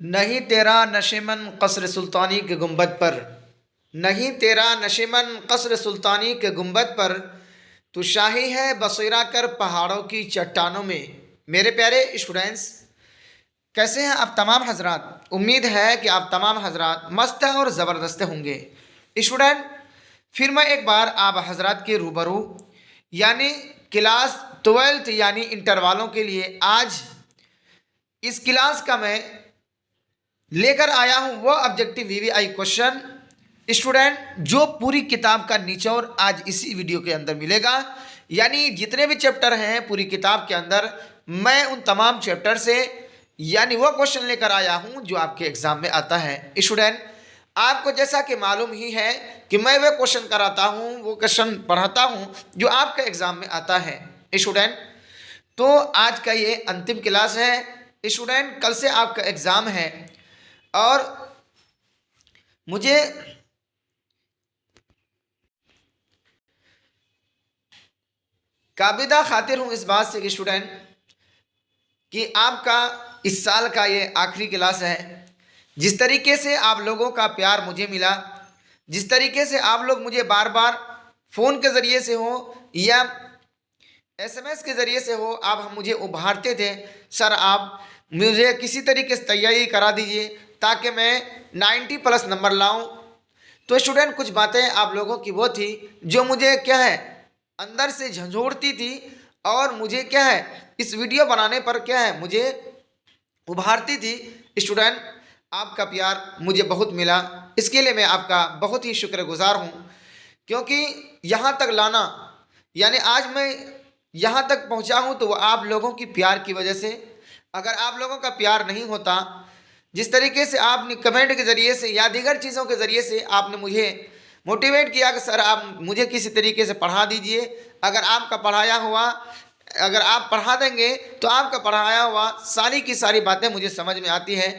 नहीं तेरा नशेमन कसर सुल्तानी के गुंबद पर, नहीं तेरा नशेमन कसर सुल्तानी के गुंबद पर, तू शाही है बसेरा कर पहाड़ों की चट्टानों में। मेरे प्यारे स्टूडेंट्स, कैसे हैं आप तमाम हजरात। उम्मीद है कि आप तमाम हजरात मस्त और ज़बरदस्त होंगे। स्टूडेंट, फिर मैं एक बार आप हजरात के रूबरू यानी क्लास 12th यानी इंटर वालों के लिए आज इस क्लास का मैं लेकर आया हूं वो ऑब्जेक्टिव वीवीआई क्वेश्चन। स्टूडेंट, जो पूरी किताब का निचोड़ आज इसी वीडियो के अंदर मिलेगा, यानी जितने भी चैप्टर हैं पूरी किताब के अंदर, मैं उन तमाम चैप्टर से यानी वो क्वेश्चन लेकर आया हूं जो आपके एग्जाम में आता है। स्टूडेंट, आपको जैसा कि मालूम ही है कि मैं वो क्वेश्चन कराता हूं, वो क्वेश्चन पढ़ाता हूं जो आपके एग्जाम में आता है। स्टूडेंट, तो आज का ये अंतिम क्लास है। स्टूडेंट, कल से आपका एग्जाम है और मुझे काबिदा खातिर हूँ इस बात से कि स्टूडेंट कि आपका इस साल का ये आखिरी क्लास है। जिस तरीके से आप लोगों का प्यार मुझे मिला, जिस तरीके से आप लोग मुझे बार बार फ़ोन के ज़रिए से हो या एसएमएस के ज़रिए से हो, आप हम मुझे उभारते थे, सर आप मुझे किसी तरीके से तैयारी करा दीजिए ताकि मैं 90+ नंबर लाऊं। तो स्टूडेंट, कुछ बातें आप लोगों की वो थी जो मुझे क्या है अंदर से झंझोड़ती थी और मुझे क्या है इस वीडियो बनाने पर क्या है मुझे उभारती थी। स्टूडेंट, आपका प्यार मुझे बहुत मिला, इसके लिए मैं आपका बहुत ही शुक्रगुजार हूँ, क्योंकि यहाँ तक लाना यानी आज मैं यहाँ तक पहुँचा हूँ तो वो आप लोगों की प्यार की वजह से। अगर आप लोगों का प्यार नहीं होता, जिस तरीके से आपने कमेंट के ज़रिए से या दीगर चीज़ों के ज़रिए से आपने मुझे मोटिवेट किया कि सर आप मुझे किसी तरीके से पढ़ा दीजिए, अगर आपका पढ़ाया हुआ अगर आप पढ़ा देंगे तो आपका पढ़ाया हुआ सारी की सारी बातें मुझे समझ में आती हैं।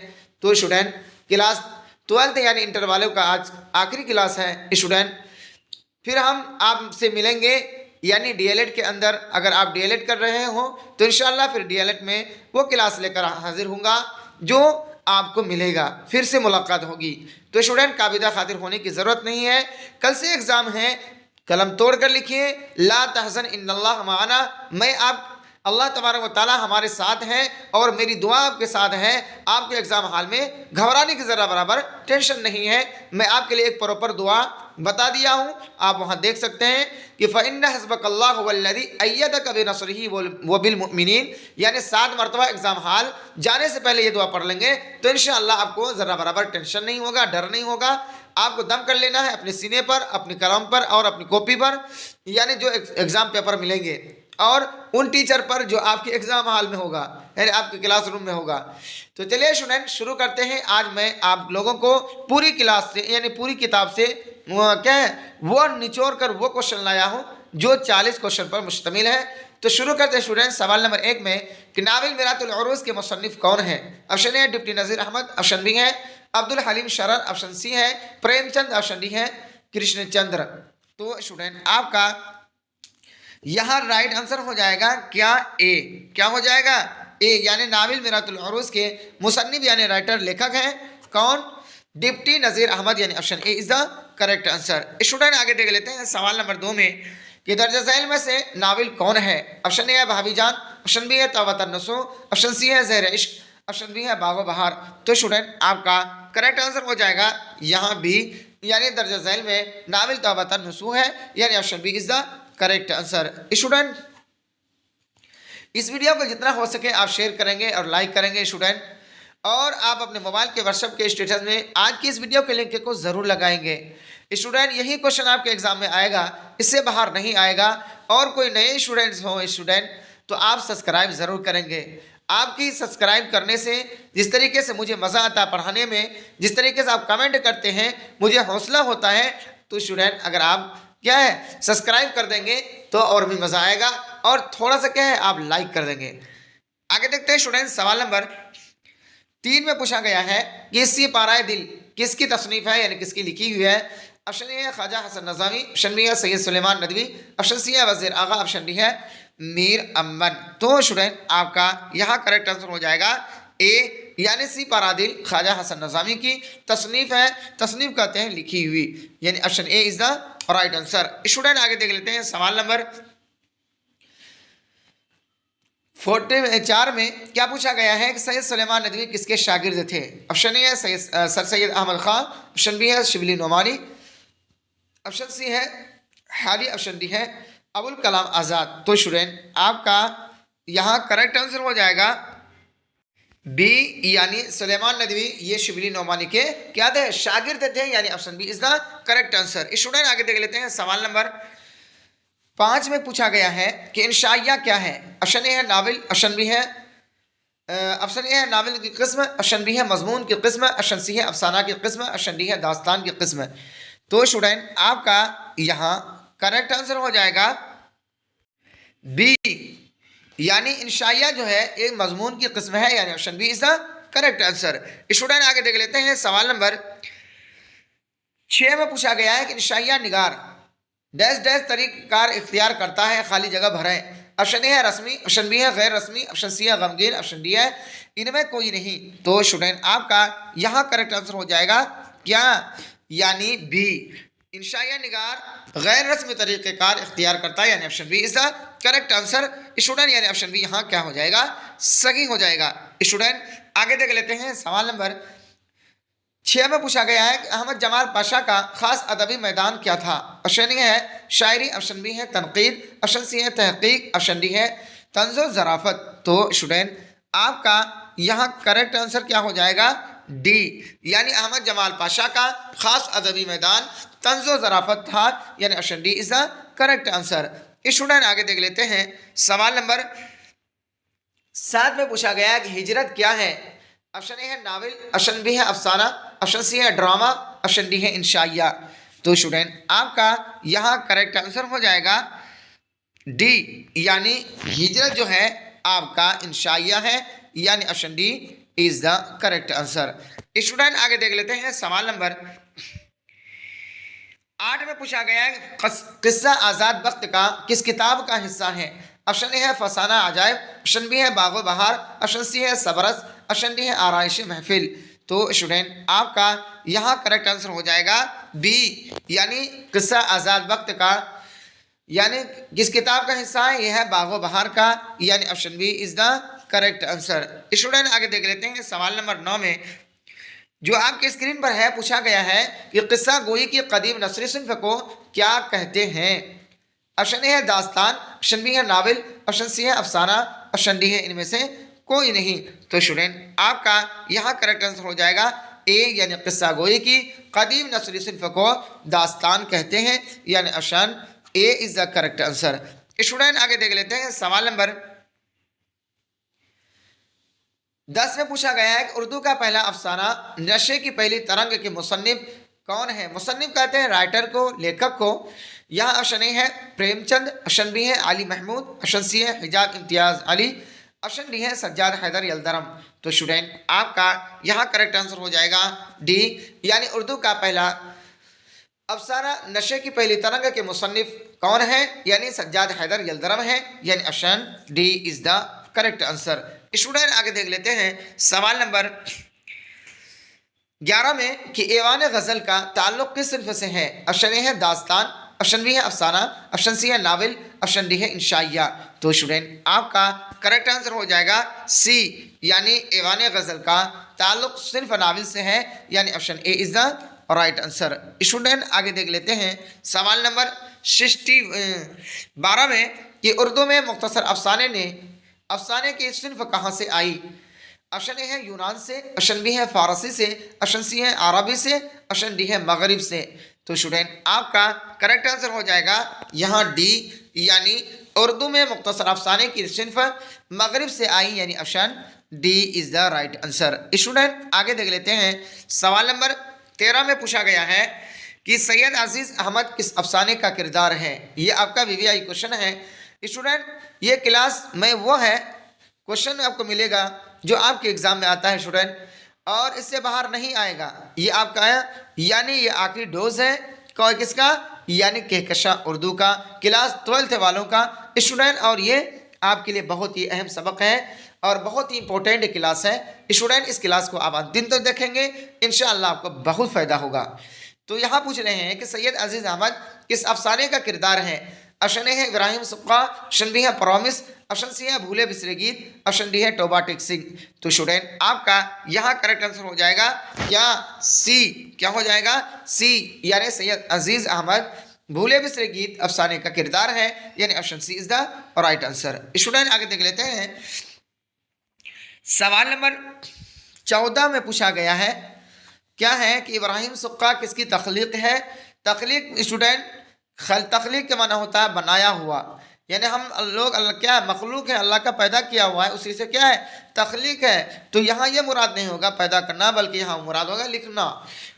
तो स्टूडेंट, क्लास 12th यानी इंटर वालों का आज आखिरी क्लास है। स्टूडेंट, फिर हम आपसे मिलेंगे यानी डीएलएड के अंदर। अगर आप डीएलएड कर रहे हो तो इंशाल्लाह फिर डीएलएड में वो क्लास लेकर हाजिर होऊंगा जो आपको मिलेगा, फिर से मुलाकात होगी। तो स्टूडेंट, काबिदा खातिर होने की ज़रूरत नहीं है। कल से एग्ज़ाम है, कलम तोड़ कर लिखिए, ला तहज़न इन्नल्लाह माना। मैं आप अल्लाह तबारक व तआला हमारे साथ हैं और मेरी दुआ आपके साथ है। आपके एग्ज़ाम हाल में घबराने की ज़रा बराबर टेंशन नहीं है। मैं आपके लिए एक प्रॉपर दुआ बता दिया हूँ, आप वहाँ देख सकते हैं कि फ़इन्न हस्बकल्लाहु वल्लज़ी अय्यदक बिनस्रिही व बिल मुमिनीन, यानी 7 मरतबा एग्ज़ाम हाल जाने से पहले ये दुआ पढ़ लेंगे तो इंशाअल्लाह आपको ज़रा बराबर टेंशन नहीं होगा, डर नहीं होगा। आपको दम कर लेना है अपने सीने पर, अपनी कलम पर और अपनी कॉपी पर, यानी जो एग्ज़ाम पेपर मिलेंगे और उन टीचर पर जो आपके एग्ज़ाम हॉल में होगा यानी आपके क्लासरूम में होगा। तो चलिए स्टूडेंट, शुरू करते हैं। आज मैं आप लोगों को पूरी क्लास से यानी पूरी किताब से क्या है वो निचोड़ कर वो क्वेश्चन लाया हूँ जो 40 क्वेश्चन पर मुश्तमिल है। तो शुरू करते हैं स्टूडेंट सवाल नंबर 1 में कि नाविल मिरातुल उरूज़ के मुसन्निफ़ कौन है। Option A deputy Nazir Ahmad, option B है अब्दुल हलीम शरर, ऑप्शन सी है प्रेमचंद, ऑप्शन डी है कृष्णचंद्र। तो स्टूडेंट, आपका यहाँ राइट आंसर हो जाएगा क्या ए, क्या हो जाएगा ए, यानी नाविल मिरातुल उरूज़ के मुसन्निफ यानी राइटर लेखक हैं कौन, डिप्टी नज़ीर अहमद, यानी option A is the correct answer. Student, आगे देख लेते हैं सवाल नंबर 2 में कि दर्ज झैल में से नाविल कौन है। ऑप्शन ए है भाभी जान, ऑप्शन बी है तौबत अन्नसू, ऑप्शन सी है ज़हर इश्क, ऑप्शन बी है बागो बहार। तो स्टूडेंट, आपका करेक्ट आंसर हो जाएगा यहाँ भी, यानी दर्ज झैल में नाविल तौबत अन्नसू है, यानी option B is the correct answer. Student, इस वीडियो को जितना हो सके आप शेयर करेंगे और लाइक करेंगे स्टूडेंट, और आप अपने मोबाइल के व्हाट्सएप के स्टेटस में आज की इस वीडियो के लिंक को ज़रूर लगाएंगे। स्टूडेंट, यही क्वेश्चन आपके एग्जाम में आएगा, इससे बाहर नहीं आएगा। और कोई नए स्टूडेंट्स हो स्टूडेंट तो आप सब्सक्राइब ज़रूर करेंगे। आपकी सब्सक्राइब करने से जिस तरीके से मुझे मज़ा आता है पढ़ाने में, जिस तरीके से आप कमेंट करते हैं मुझे हौसला होता है। तो स्टूडेंट, अगर आप क्या है सब्सक्राइब कर देंगे तो और भी मज़ा आएगा, और थोड़ा सा क्या है आप लाइक कर देंगे। आगे देखते हैं स्टूडेंट, सवाल नंबर 3 में पूछा गया है कि इससे पाराए दिल किसकी तसनीफ है, यानी किसकी लिखी हुई है। ऑप्शन ए है ख्वाजा हसन नज़ामी, ऑप्शन बी है सैयद सुलेमान नदवी, ऑप्शन सी है वज़ीर आगा, ऑप्शन डी है मीर अमन। तो स्टूडेंट, आपका यहाँ करेक्ट आंसर हो जाएगा ए यानी सी परादिल ख्वाजा हसन नज़ामी की तसनीफ़ है, तसनीफ़ कहते हैं लिखी हुई, यानी option A is the right answer. Student आगे देख लेते हैं सवाल नंबर 44 में क्या पूछा गया है कि सैयद सुलेमान नदवी किसके शागिर्द थे? ऑप्शन ए है सर सैयद अहमद खां, ऑप्शन बी है शिबली नोमानी, ऑप्शन सी है हाली, ऑप्शन डी है अबुल कलाम आज़ाद। तो स्टूडेंट आपका यहाँ करेक्ट आंसर हो जाएगा बी, यानी सुलेमान नदवी ये शिबली नोमानी के क्या थे? शागिर्द थे, यानी option B is the correct answer. Student आगे देख लेते हैं सवाल नंबर 5 में पूछा गया है कि इंशाइया क्या है? ऑप्शन ए है नावल, ऑप्शन बी है ऑप्शन ए है नावल की किस्म, ऑप्शन बी है मजमून की किस्म, ऑप्शन सी है अफसाना की किस्म, ऑप्शन डी है दास्तान की किस्म। तो स्टूडेंट आपका यहाँ करेक्ट आंसर हो जाएगा बी, यानी इंशाइया जो है एक मजमून की किस्म है, यानी option B is the correct answer. Student आगे देख लेते हैं सवाल नंबर 6 में पूछा गया है कि इंशाइया निगार डैश डैश तरीक़ार इख्तियार करता है, खाली जगह भरें। ऑप्शन ए है रस्मी, ऑप्शन बी है गैर रस्मी, ऑप्शन सी है गमगीन, ऑप्शन डी है इनमें कोई नहीं। तो स्टूडेंट आपका यहाँ करेक्ट आंसर हो जाएगा क्या? यानी बी, इंशाइया निगार गैर रस्मी तरीक़ेकार इख्तियार करता है, यानी option B is the correct answer. Student यानी ऑप्शन बी यहाँ क्या हो जाएगा? सही हो जाएगा। स्टूडेंट आगे देख लेते हैं सवाल नंबर 6 में पूछा गया है कि अहमद जमाल पाशा का खास अदबी मैदान क्या था? ऑप्शन ए है शायरी, ऑप्शन बी है तनकीद, ऑप्शन सी है तहकीक, ऑप्शन डी है तंज़ो ज़राफ़त। तो स्टूडेंट आपका यहाँ करेक्ट आंसर क्या हो जाएगा? डी, यानी अहमद जमाल पाशा का खास अदबी मैदान तंज़ो ज़राफ़त था, यानी option D is the correct answer. Student आगे देख लेते हैं सवाल नंबर 7 में पूछा गया है कि हिजरत क्या है? ऑप्शन ए है नावल, ऑप्शन बी है अफसाना, ऑप्शन सी है ड्रामा, ऑप्शन डी है इंशाइया। तो स्टूडेंट आपका यहाँ करेक्ट आंसर हो जाएगा डी, यानी हिजरत जो है आपका इंशाइया है, यानी option D is the correct answer. Student आगे देख लेते हैं सवाल नंबर 8 में पूछा गया है किस्सा आज़ाद वक्त का किस किताब का हिस्सा है? ऑप्शन ए है फसाना अजायब, ऑप्शन बी है बागो बहार, ऑप्शन सी है सबरस, ऑप्शन डी है आराइश महफिल। तो स्टूडेंट आपका यहाँ करेक्ट आंसर हो जाएगा बी, यानी किस्सा आज़ाद वक्त का, यानी किस किताब का हिस्सा है? यह है बागो बहार का, यानी option B is the correct answer. Student आगे देख लेते हैं सवाल नंबर 9 में जो आपके स्क्रीन पर है पूछा गया है कि किस्सा गोई की कदीम नस्री सिन्फ को क्या कहते हैं? ऑप्शन ए है दास्तान, ऑप्शन बी है नावल, ऑप्शन सी है अफसाना, ऑप्शन डी है इनमें से कोई नहीं। तो स्टूडेंट आपका यहाँ करेक्ट आंसर हो जाएगा ए, यानी किस्सा गोई की कदीम नस्री सिन्फ को दास्तान कहते हैं, यानी option A is the correct answer. Student आगे देख लेते हैं सवाल नंबर 10 में पूछा गया है कि उर्दू का पहला अफसाना नशे की पहली तरंग के मुसन्निफ कौन है? मुसन्निफ कहते हैं राइटर को, लेखक को। यहाँ ऑप्शन ए है प्रेमचंद, ऑप्शन बी है अली महमूद, ऑप्शन सी है हिजाब इम्तियाज़ अली, ऑप्शन डी है सज्जाद हैदर यलदरम। तो स्टूडेंट आपका यहाँ करेक्ट आंसर हो जाएगा डी, यानी उर्दू का पहला अफसाना नशे की पहली तरंग के मुसन्निफ कौन है? यानी सज्जाद हैदर यलदरम है, यानी option D is the correct answer. Student आगे देख लेते हैं सवाल नंबर 11 में कि ऐवान गज़ल का ताल्लुक़ किस सिन्फ से है? ऑप्शन ए है दास्तान, ऑप्शन बी है अफसाना, ऑप्शन सी है नावल, ऑप्शन डी है इंशाइया। तो स्टूडेंट आपका करेक्ट आंसर हो जाएगा सी, यानी ऐवान गज़ल का ताल्लुक़ सिर्फ नावल से है, यानी option A is the right answer. Student आगे देख लेते हैं सवाल नंबर 12 में कि उर्दू में मुख्तसर अफसाने की सिन्फ कहाँ से आई? ऑप्शन ए है यूनान से, ऑप्शन बी है फ़ारसी से, ऑप्शन सी है अरबी से, ऑप्शन डी है मगरिब से। तो स्टूडेंट आपका करेक्ट आंसर हो जाएगा यहाँ डी, यानी उर्दू में मुख्तसर अफसाने की सिन्फ मगरिब से आई, यानी option D is the right answer. Student आगे देख लेते हैं सवाल नंबर 13 में पूछा गया है कि सैयद अजीज़ अहमद किस अफसाने का किरदार है? ये आपका VVI क्वेश्चन है। स्टूडेंट ये क्लास में वो है क्वेश्चन आपको मिलेगा जो आपके एग्ज़ाम में आता है स्टूडेंट, और इससे बाहर नहीं आएगा। ये आपका है, यानी ये आखिरी डोज है किसका? यानी कहकशा उर्दू का, क्लास 12th वालों का स्टूडेंट, और ये आपके लिए बहुत ही अहम सबक है और बहुत ही इंपॉर्टेंट क्लास है। स्टूडेंट इस क्लास को आप अंतिम तक देखेंगे, इंशाअल्लाह आपको बहुत फ़ायदा होगा। तो यहाँ पूछ रहे हैं कि सैयद अजीज़ अहमद किस अफसाने का किरदार है? ऑप्शन ए है इब्राहिम सुक्का, ऑप्शन बी है प्रॉमिस, ऑप्शन सी है भूले बिसरे गीत, ऑप्शन डी है तौबा टेक सिंह। तो स्टूडेंट आपका यहाँ करेक्ट आंसर हो जाएगा क्या? सी। क्या हो जाएगा? सी, यानी सैयद अजीज़ अहमद भूले बिसरे गीत अफसाने का किरदार है, यानी option C is the right answer. Student आगे देख लेते हैं, सवाल नंबर 14 में पूछा गया है, क्या है कि इब्राहिम सुक्का किसकी तख्लीक है? तख्लीक स्टूडेंट, तख्लीक के माना होता है बनाया हुआ, यानी हम लोग क्या है, मखलूक है, अल्लाह का पैदा किया हुआ है, उसी से क्या है, तख्लीक है। तो यहाँ ये मुराद नहीं होगा पैदा करना, बल्कि यहाँ मुराद होगा लिखना,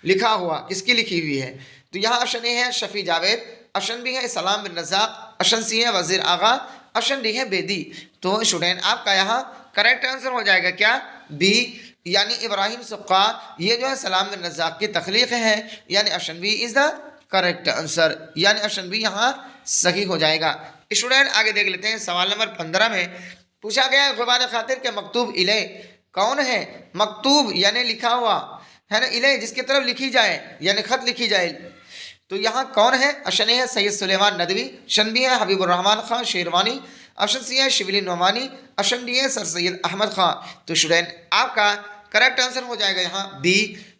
लिखा हुआ, इसकी लिखी हुई है। तो यहाँ ऑप्शन ए है शफी जावेद, ऑप्शन बी है सलाम बिन रज़ाक, ऑप्शन सी है वज़ीर आगा, ऑप्शन डी है बेदी। तो स्टूडेंट आपका यहाँ करेक्ट आंसर हो जाएगा क्या? बी, यानी इब्राहिम सुक्का ये जो है सलाम बिन रज़ाक की तख्लीक है, यानी option B is the correct answer, यानी ऑप्शन बी यहाँ सही हो जाएगा। स्टूडेंट आगे देख लेते हैं, सवाल नंबर 15 में पूछा गया है गुबार खातिर के मकतूब इले कौन है? मकतूब यानी लिखा हुआ है ना, इले जिसकी तरफ लिखी जाए, यानी खत लिखी जाए। तो यहाँ कौन है? ऑप्शन ए है सैयद सुलेमान नदवी, ऑप्शन बी है हबीबुर्रहमान खान शेरवानी, ऑप्शन सी है शिबली नोमानी, ऑप्शन डी है सर सैयद अहमद खान। तो स्टूडेंट आपका करेक्ट आंसर हो जाएगा यहाँ बी,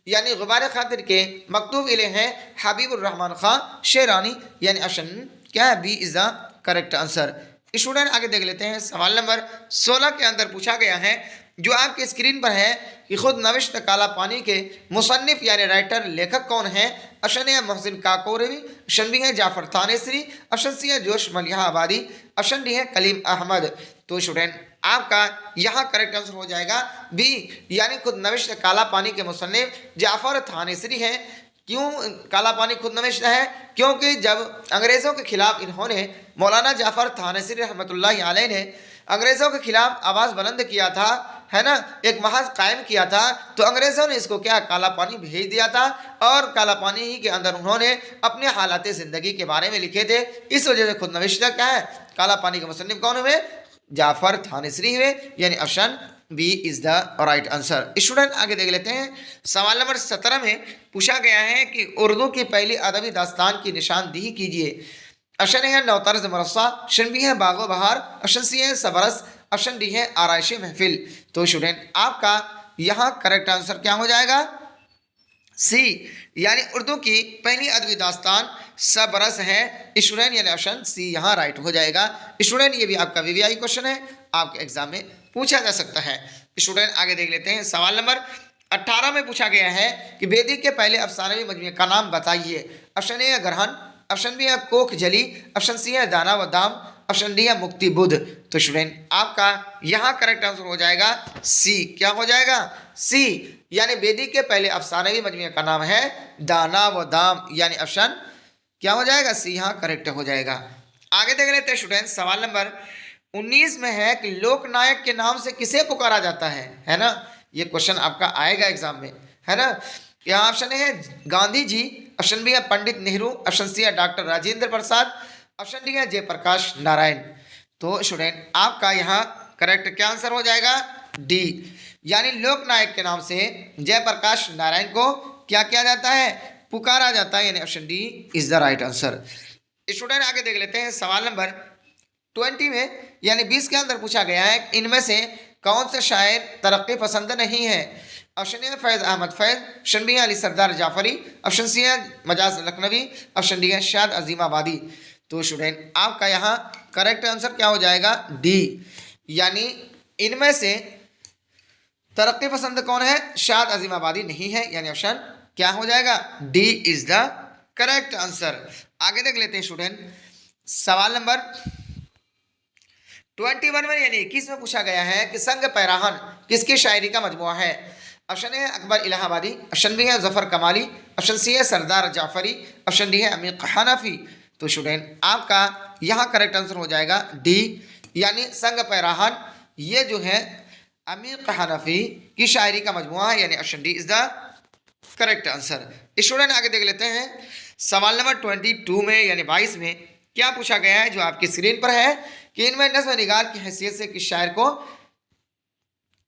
यानी गुबार खातिर के मकतूब इले हैं हबीबुर्रहमान खान शेरानी, यानी ऑप्शन क्या है? B is the correct answer. Student आगे देख लेते हैं, सवाल नंबर 16 के अंदर पूछा गया है, जो आपके स्क्रीन पर है कि खुद नविश्त काला पानी के मुसन्निफ यानी राइटर लेखक कौन है? Option A Mohsin Kakorvi, option B है जाफर थानेसरी, ऑप्शन सी है जोश मलिहा आबादी, ऑप्शन डी है कलीम अहमद। तो स्टूडेंट आपका यहाँ करेक्ट आंसर हो जाएगा बी, यानी खुद नविश्त काला पानी के मुसन्निफ जाफर थानेसरी है। क्यों काला पानी खुद नविश्त है? क्योंकि जब अंग्रेज़ों के खिलाफ इन्होंने, मौलाना जाफर थानेसरी रहमतुल्लाहि अलैह ने अंग्रेज़ों के खिलाफ आवाज़ बुलंद किया था, है ना, एक महज कायम किया था, तो अंग्रेज़ों ने इसको क्या काला पानी भेज दिया था, और काला पानी ही के अंदर उन्होंने अपने हालात ज़िंदगी के बारे में लिखे थे। इस वजह से खुद नविश्त क्या है, काला पानी के मुसन्निफ कौन हुए? जाफर थानेसरी हुए, यानी option B is the right answer. Student आगे देख लेते हैं, सवाल नंबर 17 में पूछा गया है कि उर्दू की पहली अदबी दास्तान की निशानदेही कीजिए। ऑप्शन ए है नौतर्ज मरसा, ऑप्शन बी है बागो बहार, ऑप्शन सी है सबरस, ऑप्शन डी है आराइश महफिल। तो स्टूडेंट आपका यहाँ करेक्ट आंसर क्या हो जाएगा? सी, यानी उर्दू की पहली अदबी दास्तान सबरस है। स्टूडेंट यानी ऑप्शन सी यहाँ राइट हो जाएगा। स्टूडेंट ये भी आपका वीवीआई क्वेश्चन है, आपके एग्जाम में पूछा जा सकता है। स्टूडेंट आगे देख लेते हैं, सवाल नंबर 18 में पूछा गया है कि वेदी के पहले अफसानवी मजमूए का नाम बताइए। ऑप्शन ए है ग्रहण, ऑप्शन बी है कोख जली, ऑप्शन सी है दाना व दाम, ऑप्शन डी है मुक्ति बुद्ध। तो स्टूडेंट आपका यहाँ करेक्ट आंसर हो जाएगा सी। क्या हो जाएगा? सी, यानी वेदी के पहले अफसानवी मजमूए का नाम है दाना व दाम, यानी ऑप्शन क्या हो जाएगा? सी यहाँ करेक्ट हो जाएगा। आगे देख लेते हैं स्टूडेंट, सवाल नंबर 19 में है कि लोकनायक के नाम से किसे पुकारा जाता है ना, ये क्वेश्चन आपका आएगा एग्जाम में, है ना। यहाँ ऑप्शन है गांधी जी, ऑप्शन बी है पंडित नेहरू, ऑप्शन सी है doctor Rajendra Prasad, option D है जयप्रकाश नारायण। तो स्टूडेंट आपका यहाँ करेक्ट क्या आंसर हो जाएगा? डी, यानी लोकनायक के नाम से जयप्रकाश नारायण को क्या किया जाता है? पुकारा जाता है, यानी option D is the right answer. Student आगे देख लेते हैं, सवाल नंबर 20 में यानी 20 के अंदर पूछा गया है इनमें से कौन से शायर तरक्की पसंद नहीं है। Option A Faiz Ahmad Faiz, option B है अली सरदार जाफरी, ऑप्शन सी है मजाज लखनवी, ऑप्शन डी है शाद अजीम आबादी। तो स्टूडेंट आपका यहाँ करेक्ट आंसर क्या हो जाएगा? डी, यानी इनमें से तरक्की पसंद कौन है? शाद अजीम आबादी नहीं है, यानी ऑप्शन क्या हो जाएगा? D is the correct answer. आगे देख लेते हैं स्टूडेंट, सवाल नंबर 21 में यानी 21 में पूछा गया है कि संग पैराहन किसकी शायरी का मजमुआ है। ऑप्शन ए है अकबर इलाहाबादी, ऑप्शन बी है जफर कमाली, ऑप्शन सी है सरदार जाफरी, ऑप्शन डी है अमीर हनाफी। तो स्टूडेंट आपका यहाँ करेक्ट आंसर हो जाएगा डी, यानी संग पैराहन ये जो है अमीर हनाफी की शायरी का मजमुआ है, यानी option D is the correct answer. Student आगे देख लेते हैं, सवाल नंबर 22 में यानी 22 में क्या पूछा गया है, जो आपकी स्क्रीन पर है कि इनमें नज़्म निगार की हैसियत से किस शायर को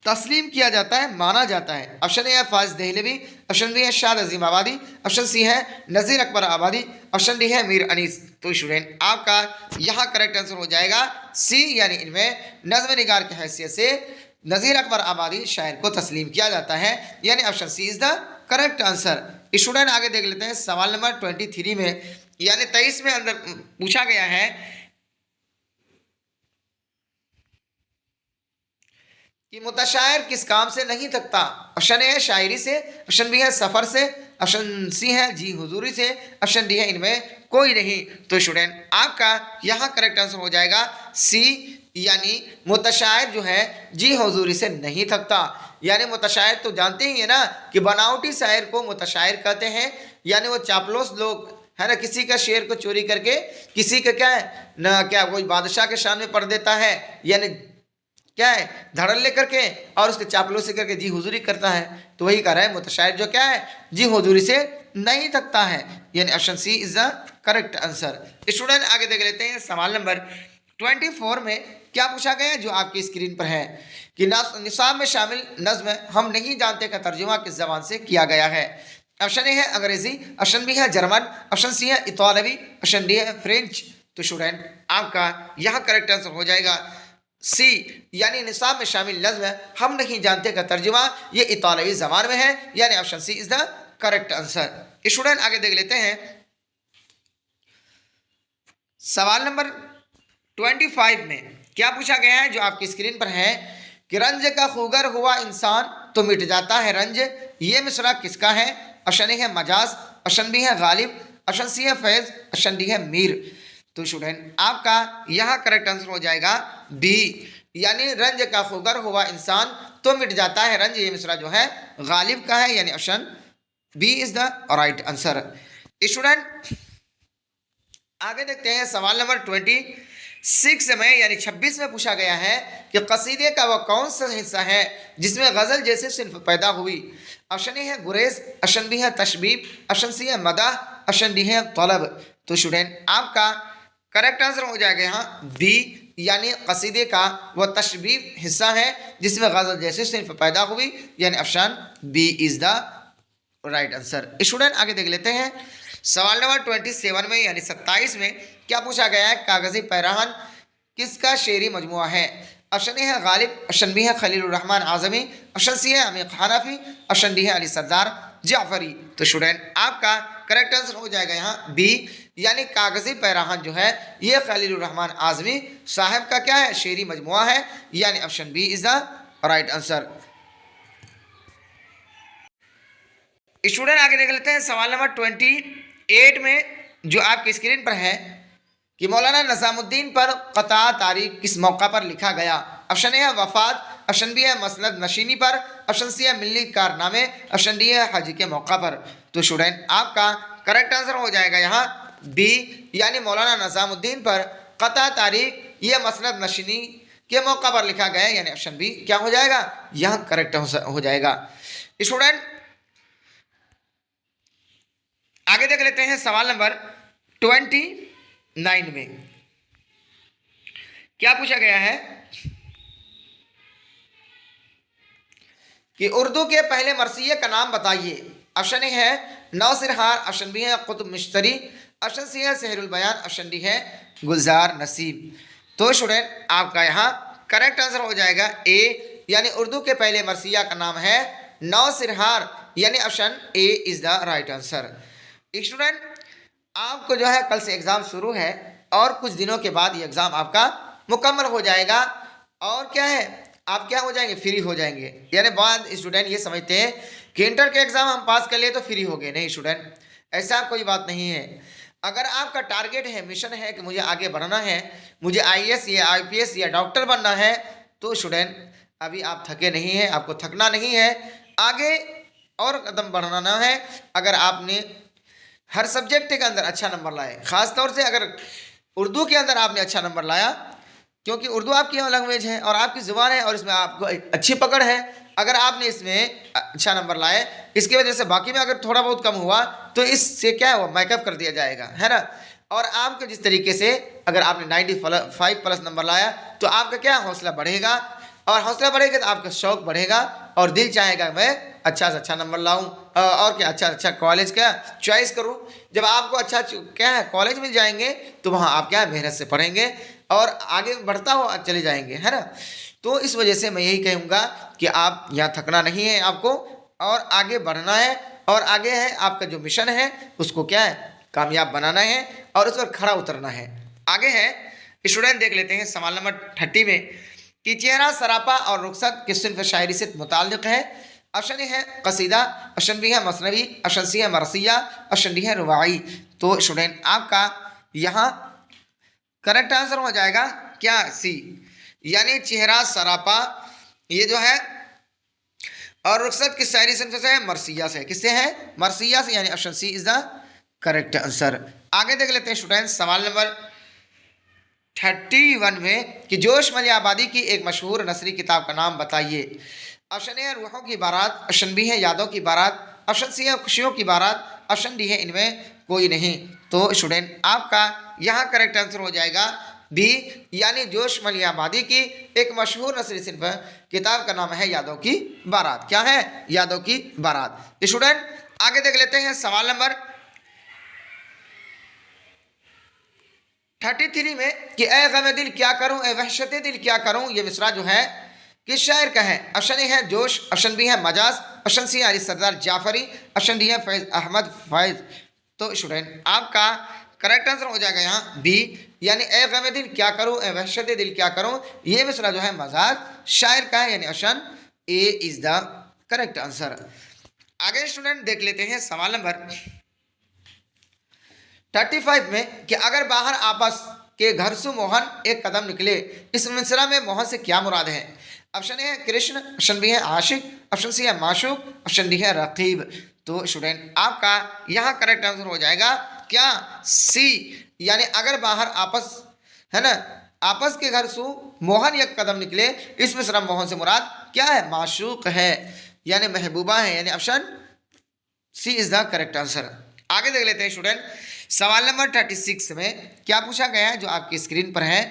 तस्लीम किया जाता है, माना जाता है। ऑप्शन ए है फाजिल दहलवी, ऑप्शन बी है शाद अजीम आबादी, ऑप्शन सी है नज़ीर अकबर आबादी, ऑप्शन डी है मीर अनीस। तो स्टूडेंट आपका यहाँ करेक्ट आंसर हो जाएगा सी, यानी इनमें नज़्म निगार की हैसियत से नज़ीर अकबर आबादी शायर को तस्लीम किया जाता है, यानी option C is the correct answer. Student आगे देख लेते हैं सवाल नंबर 23 में, यानी 23 में अंदर पूछा गया है कि मुतशायर किस काम से नहीं थकता। ऑप्शन ए है शायरी से, ऑप्शन बी है सफ़र से, ऑप्शन सी है जी हुजूरी से, ऑप्शन डी है इनमें कोई नहीं। तो स्टूडेंट आपका यहाँ करेक्ट आंसर हो जाएगा सी, यानी मुतशायर जो है जी हुजूरी से नहीं थकता। यानी मुतशायर तो जानते ही है ना कि बनावटी शायर को मुतशायर कहते हैं, यानी वो चापलूस लोग है ना, किसी का शेर को चोरी करके किसी का क्या है ना, क्या कोई बादशाह के सामने पढ़ देता है, यानी क्या है धड़ल लेकर के और उसके चापलूसी करके जी हुजूरी करता है। तो वही कह रहा है मुतशायर जो क्या है जी हुजूरी से नहीं थकता है, यानी option C is the correct answer. Student आगे देख लेते हैं सवाल नंबर 24 में क्या पूछा गया है जो आपकी स्क्रीन पर है कि निसाब में शामिल नज्म हम नहीं जानते का तर्जुमा किस जबान से किया गया है। ऑप्शन ए है अंग्रेजी, ऑप्शन बी है जर्मन, ऑप्शन सी है इतालवी, ऑप्शन डी है फ्रेंच। तो स्टूडेंट आपका यहाँ करेक्ट आंसर हो जाएगा सी, यानी निसाब में शामिल नज्म हम नहीं जानते का तर्जुमा ये इतालवी जबान में है, यानी option C is the correct answer. Student आगे देख लेते हैं सवाल नंबर 25 में क्या पूछा गया है जो आपकी स्क्रीन पर है कि रंज का खुगर हुआ इंसान तो मिट जाता है रंज, ये मिसरा किसका है। ऑप्शन ए है मजाज, ऑप्शन बी है गालिब, ऑप्शन सी है फैज, ऑप्शन डी है मीर। तो स्टूडेंट आपका यहाँ करेक्ट आंसर हो जाएगा बी, यानी रंज का खुगर हुआ इंसान तो मिट जाता है रंज, ये मिसरा जो है गालिब का है, यानी option B is the right answer. Student आगे देखते हैं सवाल नंबर 26 में, यानी 26 में पूछा गया है कि कसीदे का वह कौन सा हिस्सा है जिसमें गज़ल जैसे सिर्फ पैदा हुई। ऑप्शन ए है गुरेज, ऑप्शन बी है तशबीब, ऑप्शन सी है मदाह, ऑप्शन डी है तलब। तो स्टूडेंट आपका करेक्ट आंसर हो जाएगा यहाँ बी, यानी कसीदे का वह तशबीब हिस्सा है जिसमें गज़ल जैसे सिर्फ पैदा हुई, यानी option B is the right answer. Student आगे देख लेते हैं सवाल नंबर 27 में, यानी 27 में क्या पूछा गया है कागज़ी पैराहन किसका शेरी मजमुआ है। ऑप्शन ए है गालिब, ऑप्शन बी है खलीलुर रहमान आज़मी, ऑप्शन सी है अमीर हनाफी, ऑप्शन डी है अली सरदार जाफरी। तो स्टूडेंट आपका करेक्ट आंसर हो जाएगा यहाँ बी, यानी कागज़ी पैराहन जो है ये खलीलुर रहमान आज़मी साहब का क्या है शेरी मजमुआ है, यानी option B is the right answer. Student आगे देख लेते हैं सवाल नंबर 28 में जो आपकी स्क्रीन पर है कि मौलाना नज़ामुद्दीन पर क़ता तारीख किस मौका पर लिखा गया। ऑप्शन ए है वफ़ात, ऑप्शन बी है मसनद नशीनी पर, ऑप्शन सी है मिली कारनामे, ऑप्शन डी है हज के मौका पर। तो स्टूडेंट आपका करेक्ट आंसर हो जाएगा यहाँ बी, यानी मौलाना नज़ामुद्दीन पर क़ता तारीख ये मसनद नशीनी के मौका पर लिखा गया, यानी ऑप्शन बी क्या हो जाएगा यहाँ करेक्ट हो जाएगा। स्टूडेंट आगे देख लेते हैं सवाल नंबर 29 में क्या पूछा गया है कि उर्दू के पहले मरसिये का नाम बताइए। ऑप्शन ए है नौसिरहार, ऑप्शन बी है कुतुब मिश्तरी, ऑप्शन सी है सहरुल बयान, ऑप्शन डी है गुलजार नसीब। तो स्टूडेंट आपका यहाँ करेक्ट आंसर हो जाएगा ए, यानी उर्दू के पहले मरसिया का नाम है नौसिरहार, यानी option A is the right answer. Student आपको जो है कल से एग्ज़ाम शुरू है और कुछ दिनों के बाद ये एग्ज़ाम आपका मुकम्मल हो जाएगा और क्या है आप क्या हो जाएंगे फ्री हो जाएंगे। यानी बाद स्टूडेंट ये समझते हैं कि इंटर के एग्ज़ाम हम पास कर लिए तो फ्री हो गए, नहीं स्टूडेंट ऐसा कोई बात नहीं है। अगर आपका टारगेट है मिशन है कि मुझे आगे बढ़ना है, मुझे IAS या IPS या डॉक्टर बनना है, तो स्टूडेंट अभी आप थके नहीं हैं, आपको थकना नहीं है, आगे और कदम बढ़ाना है। अगर आपने हर सब्जेक्ट के अंदर अच्छा नंबर लाए, ख़ास तौर से अगर उर्दू के अंदर आपने अच्छा नंबर लाया, क्योंकि उर्दू आपकी लैंग्वेज है और आपकी ज़ुबान है और इसमें आपको अच्छी पकड़ है, अगर आपने इसमें अच्छा नंबर लाए इसकी वजह से बाकी में अगर थोड़ा बहुत कम हुआ तो इससे क्या है वो मेकअप कर दिया जाएगा, है ना। और आपको जिस तरीके से अगर आपने 95 प्लस नंबर लाया तो आपका क्या हौसला बढ़ेगा, और हौसला बढ़ेगा तो आपका शौक बढ़ेगा और दिल चाहेगा मैं अच्छा से अच्छा नंबर लाऊं और क्या अच्छा अच्छा कॉलेज का चॉइस करूं। जब आपको अच्छा क्या है कॉलेज मिल जाएंगे तो वहाँ आप क्या मेहनत से पढ़ेंगे और आगे बढ़ता हो चले जाएंगे, है ना। तो इस वजह से मैं यही कहूँगा कि आप यहाँ थकना नहीं है आपको और आगे बढ़ना है और आगे है आपका जो मिशन है उसको क्या है कामयाब बनाना है और उस पर खड़ा उतरना है। आगे है स्टूडेंट देख लेते हैं सवाल नंबर 30 में कि चेहरा सरापा और रुखसत किस सिन्फ शायरी से मुताल्लिक़ है। ऑप्शन ए है कसीदा, ऑप्शन बी है मसनवी, ऑप्शन सी है मरसिया, ऑप्शन डी है रुबाई। तो स्टूडेंट आपका यहाँ करेक्ट आंसर हो जाएगा क्या सी, यानी चेहरा सरापा ये जो है और रुखसत किस शायरी सिन्फ से है मरसिया से, किससे है मरसिया से, यानी option C is the correct answer. आगे देख लेते हैं स्टूडेंट सवाल नंबर 31 में कि जोश मलिया आबादी की एक मशहूर नसरी किताब का नाम बताइए। ऑप्शन ए है रूहों की बारात, ऑप्शन बी है यादों की बारात, ऑप्शन सी है खुशियों की बारात, ऑप्शन डी है इनमें कोई नहीं। तो स्टूडेंट आपका यहाँ करेक्ट आंसर हो जाएगा बी, यानी जोश मलिया आबादी की एक मशहूर नसरी सिन्फ किताब का नाम है यादों की बारात। क्या है यादों की बारात। स्टूडेंट आगे देख लेते हैं सवाल नंबर 33 में कि ए गम दिल क्या करूं ए वहशत दिल क्या करूं, ये मिसरा जो है किस शायर का है। ऑप्शन ए है जोश, ऑप्शन बी है मजाज, ऑप्शन सी है अली सरदार जाफरी, ऑप्शन डी है फैज अहमद फैज। तो स्टूडेंट आपका करेक्ट आंसर हो जाएगा यहाँ बी, यानी ए गम दिल क्या करूं ए वहशत दिल क्या करूं, ये मिसरा जो है मजाज शायर का है, यानी option A is the correct answer. आगे स्टूडेंट देख लेते हैं सवाल नंबर 35 में कि अगर बाहर आपस के घर से मोहन एक कदम निकले, इस मिसरा में मोहन से क्या मुराद है। ऑप्शन ए है कृष्ण, ऑप्शन बी है आशिक, ऑप्शन सी है माशूक, ऑप्शन डी है रकीब। तो स्टूडेंट आपका यहाँ करेक्ट आंसर हो जाएगा क्या सी, यानी अगर बाहर आपस है ना आपस के घर से मोहन एक कदम निकले, इस मिसरा मोहन से मुराद क्या है माशूक है, यानी महबूबा है, यानी option C is the correct answer. आगे देख लेते हैं स्टूडेंट सवाल नंबर 36 में क्या पूछा गया है जो आपकी स्क्रीन पर है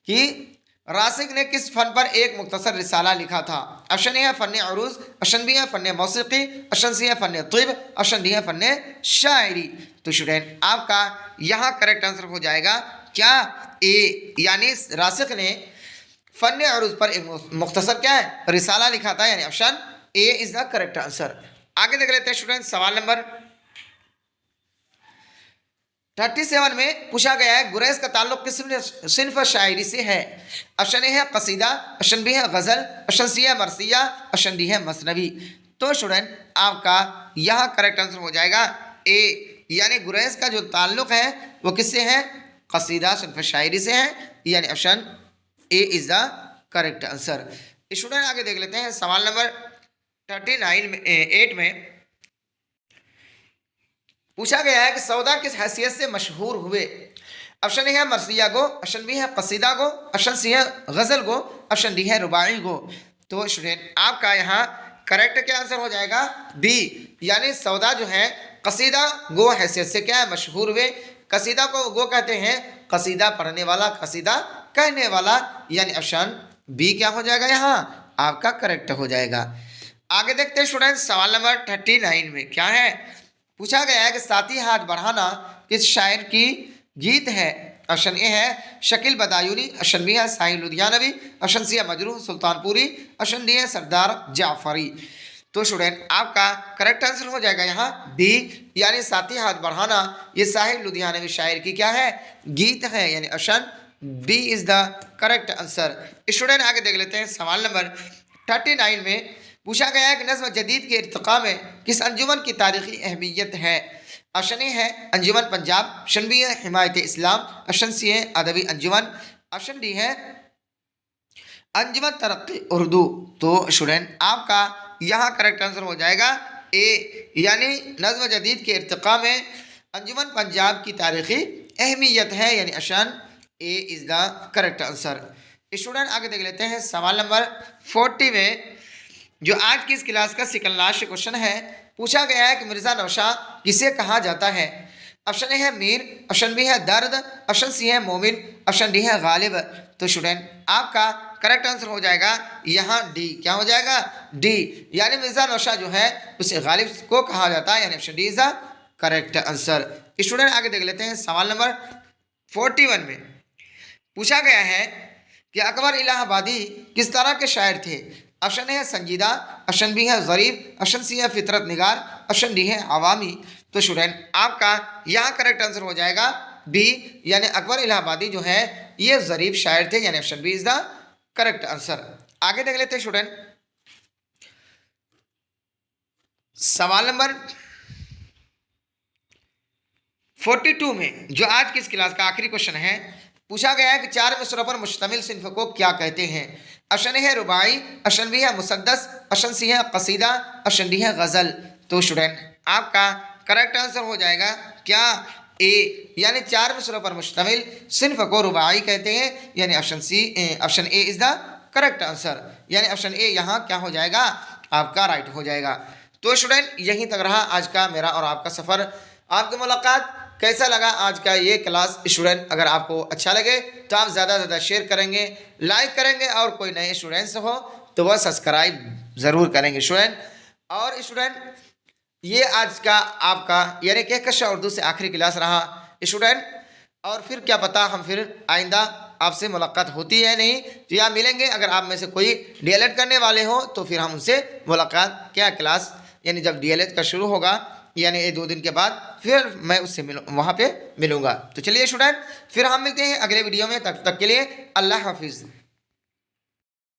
कि रासिक ने किस फन पर एक मुख्तसर रिसाला लिखा था। ऑप्शन ए है फ़न अरूज, ऑप्शन बी है फ़न मौसीकी, ऑप्शन सी है फ़न तिब, ऑप्शन डी है फ़न शायरी। तो स्टूडेंट आपका यहाँ करेक्ट आंसर हो जाएगा क्या ए, यानी रासिक ने फ़न अरूज पर एक मुख्तसर क्या है रिसाला लिखा था, यानी option A is the correct answer. आगे देख लेते हैं स्टूडेंट सवाल नंबर 37 में पूछा गया है गुरैज का ताल्लुक किस सिन्फ शायरी से है। ऑप्शन ए है कसीदा, ऑप्शन बी है गज़ल, ऑप्शन सी है मरसिया, ऑप्शन डी है मसनवी। तो स्टूडेंट आपका यहाँ करेक्ट आंसर हो जाएगा ए, यानी गुरैज का जो ताल्लुक है वो किससे है कसीदा सिन्फ शायरी से है, यानी option A is the correct answer. Student आगे देख लेते हैं सवाल नंबर 8 में पूछा गया है कि सौदा किस हैसियत से मशहूर हुए। ऑप्शन ए है मरसिया गो, ऑप्शन बी है कसीदा गो, ऑप्शन सी है गज़ल गो, ऑप्शन डी है रुबाई गो। तो स्टूडेंट आपका यहाँ करेक्ट क्या आंसर हो जाएगा बी, यानी सौदा जो है कसीदा गो हैसियत से क्या है मशहूर हुए। कसीदा को गो कहते हैं कसीदा पढ़ने वाला, कसीदा कहने वाला, यानी ऑप्शन बी क्या हो जाएगा यहाँ आपका करेक्ट हो जाएगा। आगे देखते हैं स्टूडेंट सवाल नंबर 39 में क्या है पूछा गया है कि साथी हाथ बढ़ाना किस शायर की गीत है। ऑप्शन ए है शकील बदायूनी, ऑप्शन बी है साहिल लुधियानवी, ऑप्शन सी है मजरूह सुल्तानपुरी, ऑप्शन डी है सरदार जाफरी। तो स्टूडेंट आपका करेक्ट आंसर हो जाएगा यहाँ बी, यानी साथी हाथ बढ़ाना ये साहिल लुधियानवी शायर की क्या है गीत है, यानी option B is the correct answer. Student आगे देख लेते हैं सवाल नंबर 39 में पूछा गया है कि नज़्म जदीद के इर्तिक़ा में किस अंजुमन की तारीख़ी अहमियत है। ऑप्शन ए है अंजुमन पंजाब, ऑप्शन बी है हिमायत इस्लाम, ऑप्शन सी है अदबी अंजुमन, ऑप्शन डी है अंजुमन तरक्की उर्दू। तो स्टूडेंट आपका यहाँ करेक्ट आंसर हो जाएगा ए, यानी नज़्म जदीद के इर्तिक़ा में अंजुमन पंजाब की तारीख़ी अहमियत है, यानी option A is the correct answer. Student आगे देख लेते हैं सवाल नंबर 40 में जो आज की इस क्लास का सेकंड लास्ट क्वेश्चन है पूछा गया है कि मिर्ज़ा नौशाह किसे कहा जाता है। ऑप्शन ए है मीर, ऑप्शन बी है दर्द, ऑप्शन सी है मोमिन, ऑप्शन डी है गालिब। तो स्टूडेंट आपका करेक्ट आंसर हो जाएगा यहाँ डी। क्या हो जाएगा? डी, यानी मिर्जा नौशाद जो है उसे गालिब को कहा जाता है, यानी option D is the correct answer. Student आगे देख लेते हैं सवाल नंबर 41 में पूछा गया है कि अकबर इलाहाबादी किस तरह के शायर थे? ऑप्शन ए है संजीदा, ऑप्शन बी है ज़रीब, ऑप्शन सी है फितरत निगार, ऑप्शन डी है अवामी। तो स्टूडेंट आपका यहाँ करेक्ट आंसर हो जाएगा बी, यानी अकबर इलाहाबादी जो है ये ज़रीब शायर थे, यानी option B is the correct answer. आगे देख लेते हैं स्टूडेंट सवाल नंबर 42 में जो आज की इस क्लास का आखिरी क्वेश्चन है, पूछा गया है कि 4 मिसरों पर मुश्तमिल सिन्फ को क्या कहते हैं? ऑप्शन ए है रुबाई, ऑप्शन बी है मुसद्दस, ऑप्शन सी है कसीदा, ऑप्शन डी है गज़ल। तो स्टूडेंट आपका करेक्ट आंसर हो जाएगा क्या? ए, यानी 4 मिसरों पर मुश्तमिल सिन्फ को रुबाई कहते हैं, यानी option A is the correct answer, यानी ऑप्शन ए यहाँ क्या हो जाएगा? आपका राइट हो जाएगा। तो स्टूडेंट यहीं तक रहा आज का मेरा और आपका सफ़र। आपकी मुलाकात कैसा लगा आज का ये क्लास? स्टूडेंट अगर आपको अच्छा लगे तो आप ज़्यादा से ज़्यादा शेयर करेंगे, लाइक करेंगे, और कोई नए स्टूडेंट्स हो तो वह सब्सक्राइब ज़रूर करेंगे स्टूडेंट। और स्टूडेंट ये आज का आपका यानी कहकशा उर्दू से आखिरी क्लास रहा स्टूडेंट, और फिर क्या पता हम फिर आइंदा आपसे मुलाकात होती है नहीं तो या मिलेंगे। अगर आप में से कोई डीएलएड करने वाले हो तो फिर हम उनसे मुलाकात क्या क्लास यानी जब डीएलएड का शुरू होगा यानी 2 दिन के बाद फिर मैं उससे वहाँ पे मिलूँगा। तो चलिए स्टूडेंट फिर हम मिलते हैं अगले वीडियो में, तब तक के लिए अल्लाह हाफिज़।